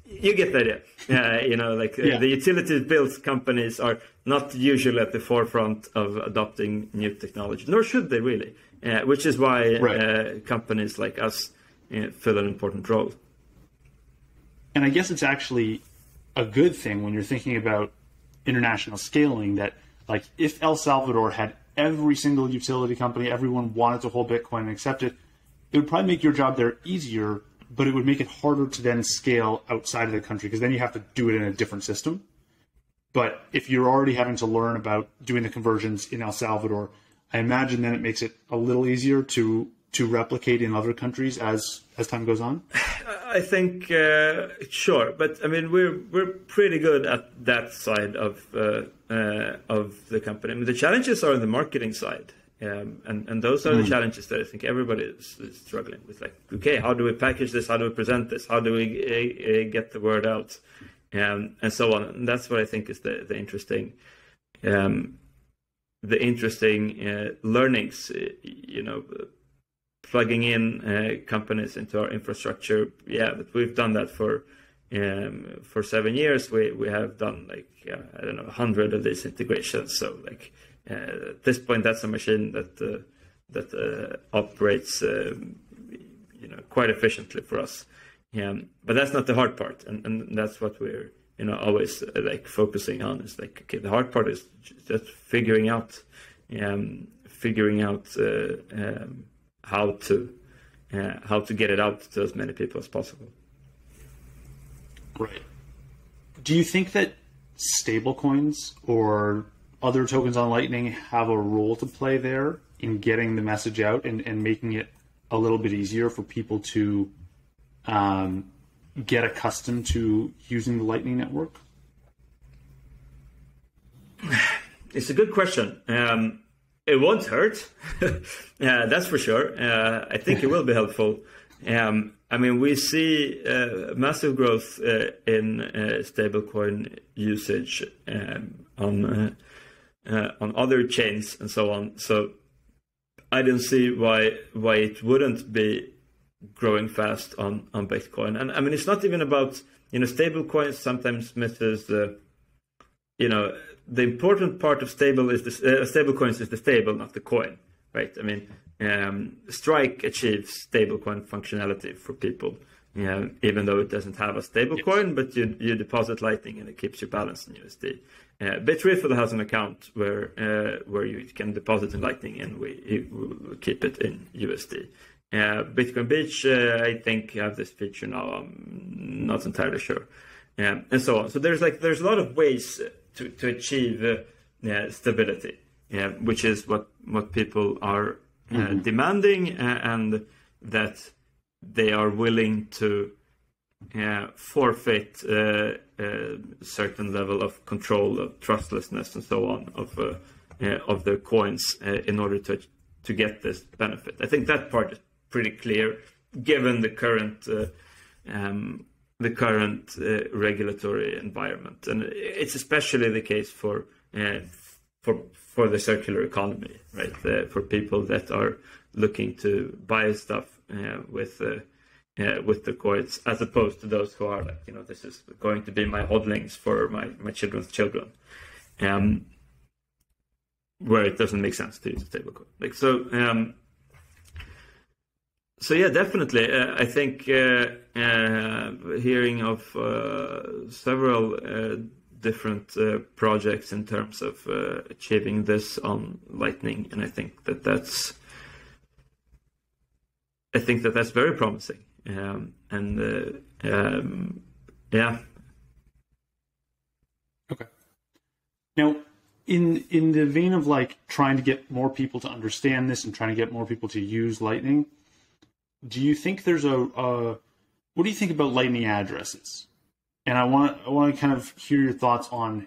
You get the idea. The utility built companies are not usually at the forefront of adopting new technology, nor should they really, which is why companies like us fill an important role. And I guess it's actually a good thing when you're thinking about international scaling that, like, if El Salvador had every single utility company, everyone wanted to hold Bitcoin and accept it, it would probably make your job there easier, but it would make it harder to then scale outside of the country, because then you have to do it in a different system. But if you're already having to learn about doing the conversions in El Salvador, I imagine then it makes it a little easier to replicate in other countries as time goes on. I think sure, but I mean we're pretty good at that side of the company. I mean, the challenges are on the marketing side. And those are the challenges that I think everybody is struggling with. Like, okay, how do we package this? How do we present this? How do we get the word out? And so on. And that's what I think is the interesting learnings. Plugging in companies into our infrastructure. Yeah, but we've done that for 7 years. We have done 100 of these integrations. So at this point, that's a machine that operates quite efficiently for us. But that's not the hard part, and that's what we're always focusing on. Is okay, the hard part is just figuring out how to get it out to as many people as possible. Right. Do you think that stablecoins or other tokens on Lightning have a role to play there in getting the message out and making it a little bit easier for people to get accustomed to using the Lightning network? It's a good question. It won't hurt. That's for sure. I think it will be helpful. We see massive growth in stablecoin usage on other chains and so on. So I don't see why it wouldn't be growing fast on Bitcoin. And I mean, it's not even about, stable coins sometimes misses the, the important part of stable coins is the stable, not the coin, right? I mean, Strike achieves stable coin functionality for people, even though it doesn't have a stable coin, but you deposit Lightning and it keeps your balance in USD. Bitrefill has an account where you can deposit in Lightning and we keep it in USD. Bitcoin Beach, I think, have this feature now. I'm not entirely sure, and so on. So there's a lot of ways to achieve stability, which is what people are demanding, and that they are willing to forfeit a certain level of control, of trustlessness, and so on of their coins in order to get this benefit. I think that part is pretty clear, given the current regulatory environment, and it's especially the case for the circular economy, right? For people that are looking to buy stuff with the coins, as opposed to those who are like, this is going to be my hodlings for my children's children, where it doesn't make sense to use a stablecoin. So yeah, definitely. I think hearing of several different projects in terms of achieving this on Lightning, and I think that's very promising. Yeah. Okay. Now, in the vein of like trying to get more people to understand this and trying to get more people to use Lightning, do you think there's what do you think about Lightning addresses? And I want to kind of hear your thoughts on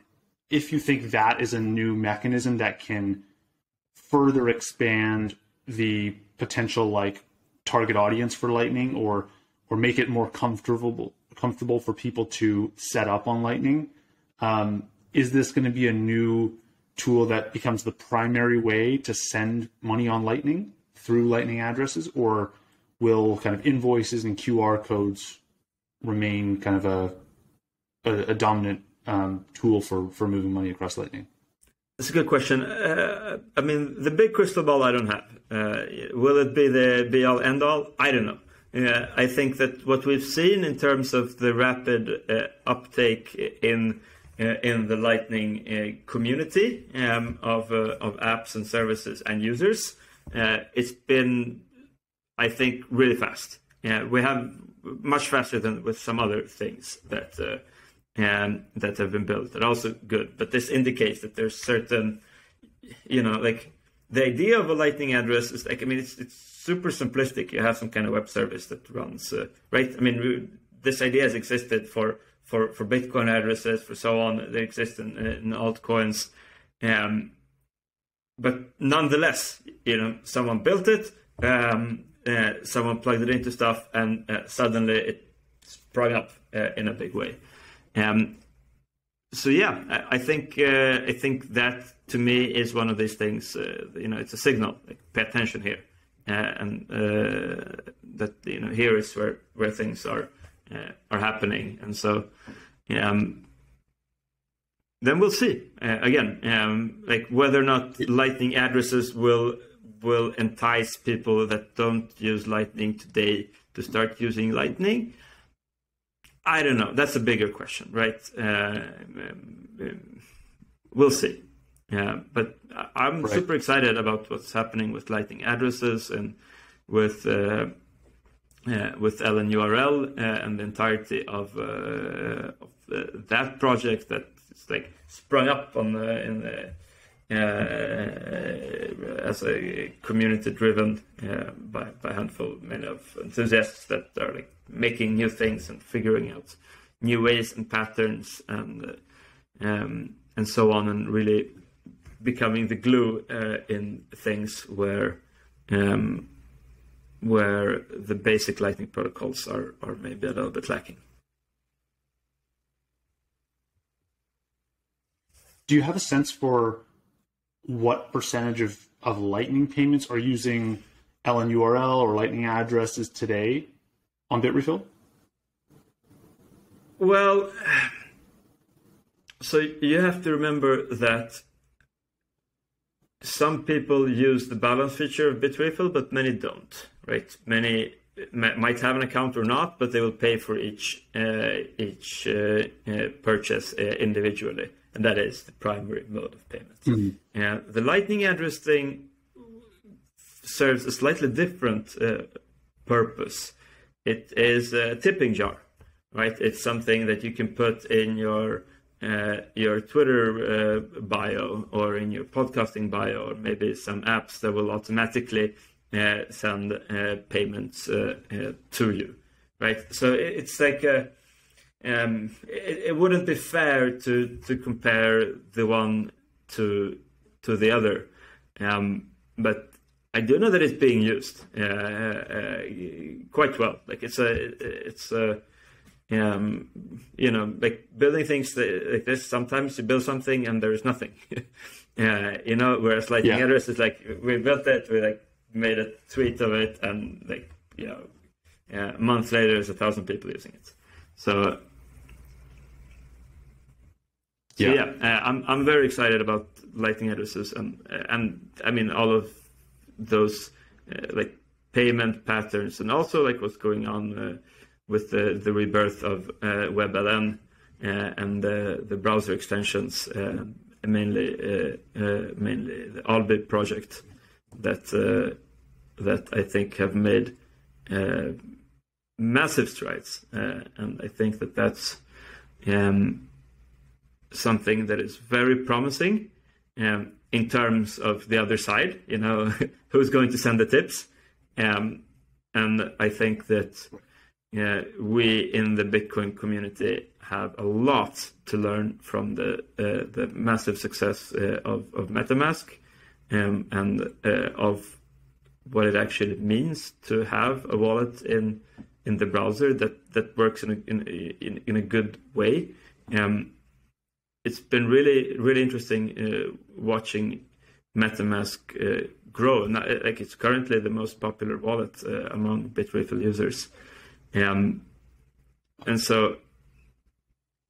if you think that is a new mechanism that can further expand the potential like target audience for Lightning, or make it more comfortable for people to set up on Lightning. Is this going to be a new tool that becomes the primary way to send money on Lightning through Lightning addresses, or will kind of invoices and QR codes remain kind of a dominant tool for moving money across Lightning? That's a good question. I mean, the big crystal ball I don't have. Will it be the be-all, end-all? I don't know. I think that what we've seen in terms of the rapid uptake in the Lightning community of apps and services and users, it's been, I think, really fast. We have much faster than with some other things that have been built. They're also good, but this indicates that there's certain, like the idea of a Lightning address is like, I mean, it's super simplistic. You have some kind of web service that runs, right? I mean, this idea has existed for Bitcoin addresses, for so on. They exist in altcoins, but nonetheless, someone built it, someone plugged it into stuff, and suddenly it sprung up in a big way. So yeah, I think that to me is one of these things. It's a signal. Like, pay attention here, and that here is where things are happening, and so then we'll see again, like whether or not Lightning addresses will entice people that don't use Lightning today to start using Lightning. I don't know. That's a bigger question, right? We'll see. But I'm super excited about what's happening with Lightning addresses and with LNURL and the entirety of that project that it's like sprung up as a community driven by a handful, many of enthusiasts that are like making new things and figuring out new ways and patterns and so on, and really becoming the glue in things where the basic Lightning protocols are maybe a little bit lacking. Do you have a sense for what percentage of Lightning payments are using LNURL or Lightning addresses today on Bitrefill? Well, so you have to remember that some people use the balance feature of Bitrefill, but many don't, right? Many might have an account or not, but they will pay for each purchase individually, and that is the primary mode of payment. Mm-hmm. The Lightning address thing serves a slightly different purpose. It is a tipping jar, right? It's something that you can put in your Twitter bio or in your podcasting bio, or maybe some apps that will automatically send payments to you, right? So it's like it wouldn't be fair to compare the one to the other, but I do know that it's being used quite well. Like it's like building things like this. Sometimes you build something and there is nothing, whereas Lightning address is like, we built it, we like made a tweet of it, and like, a month later there's 1,000 people using it. So I'm very excited about Lightning addresses, and I mean all of those like payment patterns, and also like what's going on with the rebirth of WebLN and the browser extensions, mainly the Albi project that I think have made massive strides, and I think that that's something that is very promising in terms of the other side, who's going to send the tips, and I think that we in the Bitcoin community have a lot to learn from the massive success of MetaMask, and of what it actually means to have a wallet in the browser that works in a good way. It's been really, really interesting watching MetaMask grow. Like, it's currently the most popular wallet among Bitrefill users. And so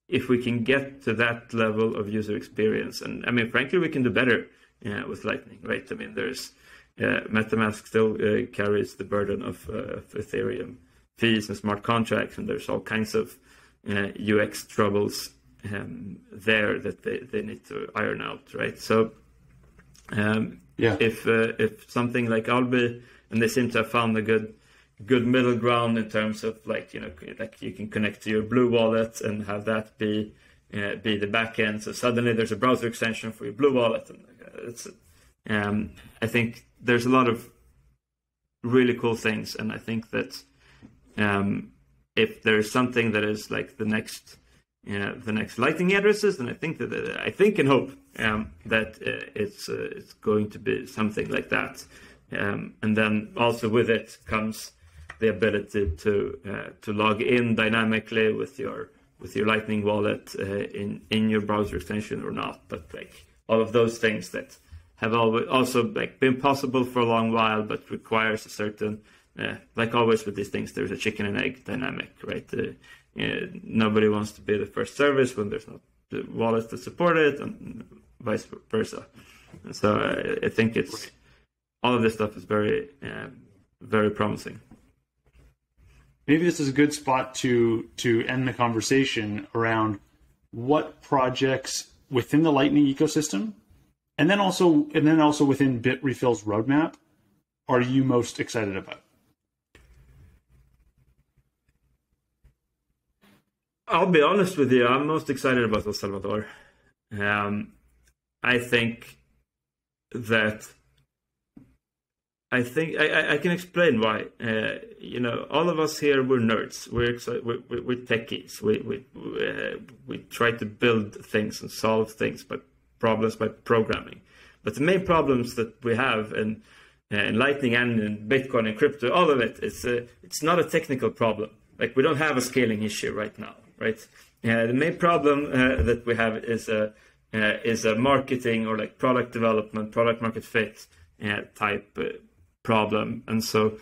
if we can get to that level of user experience, and I mean, frankly, we can do better with Lightning, right? I mean, there's MetaMask still carries the burden of Ethereum fees and smart contracts, and there's all kinds of UX troubles there that they need to iron out, right? So if something like Albi, and they seem to have found a good middle ground in terms of like you can connect to your Blue wallet and have that be the backend. So suddenly there's a browser extension for your Blue wallet, and it's I think there's a lot of really cool things, and I think that if there's something that is like the next Lightning addresses, then I think and hope that it's going to be something like that, and then also with it comes the ability to log in dynamically with your Lightning wallet in your browser extension or not, but like all of those things that have always also like been possible for a long while, but requires a certain like always with these things, there's a chicken and egg dynamic, right? Nobody wants to be the first service when there's not the wallets that support it, and vice versa. And so I think it's all of this stuff is very, very promising. Maybe this is a good spot to end the conversation around what projects within the Lightning ecosystem, and then also within Bitrefill's roadmap, are you most excited about? I'll be honest with you, I'm most excited about El Salvador. I think I can explain why. All of us here, we're nerds. We're techies. We try to build things and solve things problems by programming. But the main problems that we have in Lightning and in Bitcoin and crypto, all of it is it's not a technical problem. Like, we don't have a scaling issue right now, right? The main problem that we have is is a marketing or like product development, product market fit type problem. And so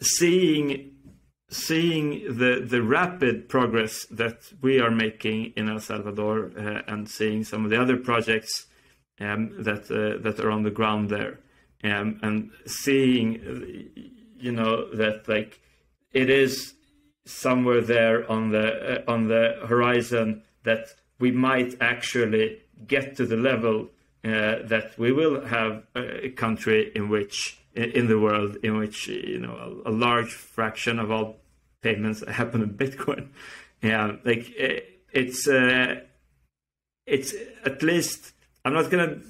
seeing the rapid progress that we are making in El Salvador and seeing some of the other projects that are on the ground there, and seeing that like it is somewhere there on the horizon that we might actually get to the level that we will have a country in the world in which a large fraction of all payments happen in Bitcoin. It's at least, I'm not gonna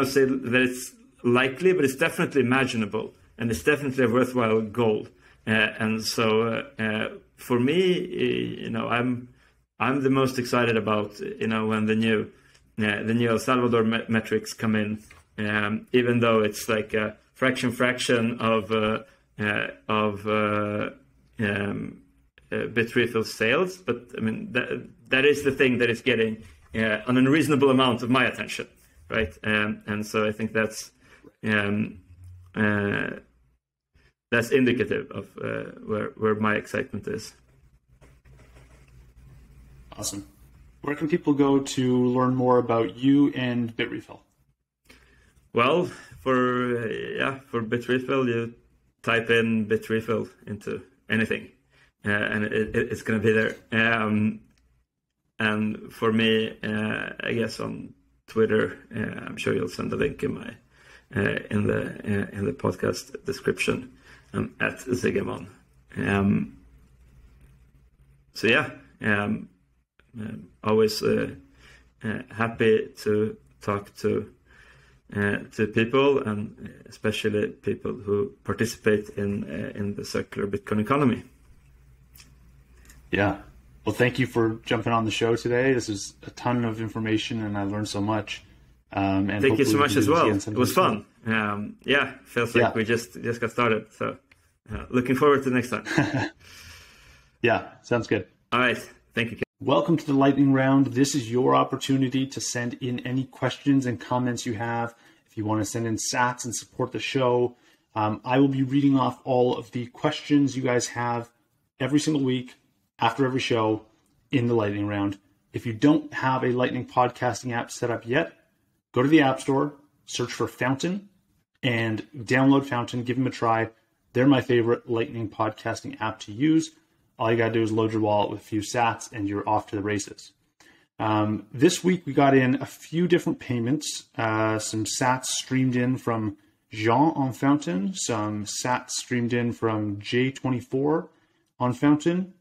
say that it's likely, but it's definitely imaginable, and it's definitely a worthwhile goal. And so for me, I'm the most excited about when the new El Salvador metrics come in, even though it's like a fraction of Bitrefill sales, but I mean that is the thing that is getting an unreasonable amount of my attention, right? And so I think that's indicative of where my excitement is. Awesome. Where can people go to learn more about you and Bitrefill? Well, for Bitrefill, you type in Bitrefill into anything, and it's going to be there. And for me, I guess on Twitter, I'm sure you'll send a link in my in the podcast description. At Zigamon. So yeah, always happy to talk to people, and especially people who participate in the circular Bitcoin economy. Yeah. Well, thank you for jumping on the show today. This is a ton of information, and I learned so much. And thank you so much as well. It was fun. Feels like we just got started. So looking forward to the next time. Yeah, sounds good. All right. Thank you. Welcome to the lightning round. This is your opportunity to send in any questions and comments you have. If you want to send in sats and support the show, I will be reading off all of the questions you guys have every single week after every show in the lightning round. If you don't have a lightning podcasting app set up yet, go to the App Store, search for Fountain, and download Fountain. Give them a try. They're my favorite lightning podcasting app to use. All you got to do is load your wallet with a few sats, and you're off to the races. This week, we got in a few different payments. Some sats streamed in from Jean on Fountain. Some sats streamed in from J24 on Fountain.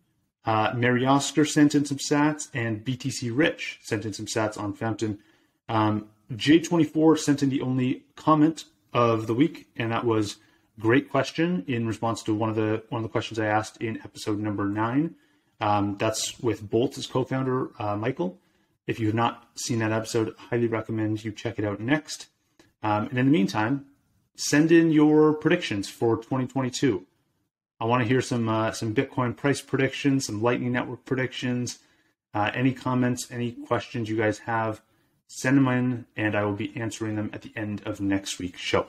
Mary Oscar sent in some sats, and BTC Rich sent in some sats on Fountain. J24 sent in the only comment of the week, and that was great question in response to one of the questions I asked in episode number 9. That's with Bolt's co-founder, Michael. If you have not seen that episode, I highly recommend you check it out next. And in the meantime, send in your predictions for 2022. I want to hear some Bitcoin price predictions, some Lightning Network predictions, any comments, any questions you guys have, send them in, and I will be answering them at the end of next week's show.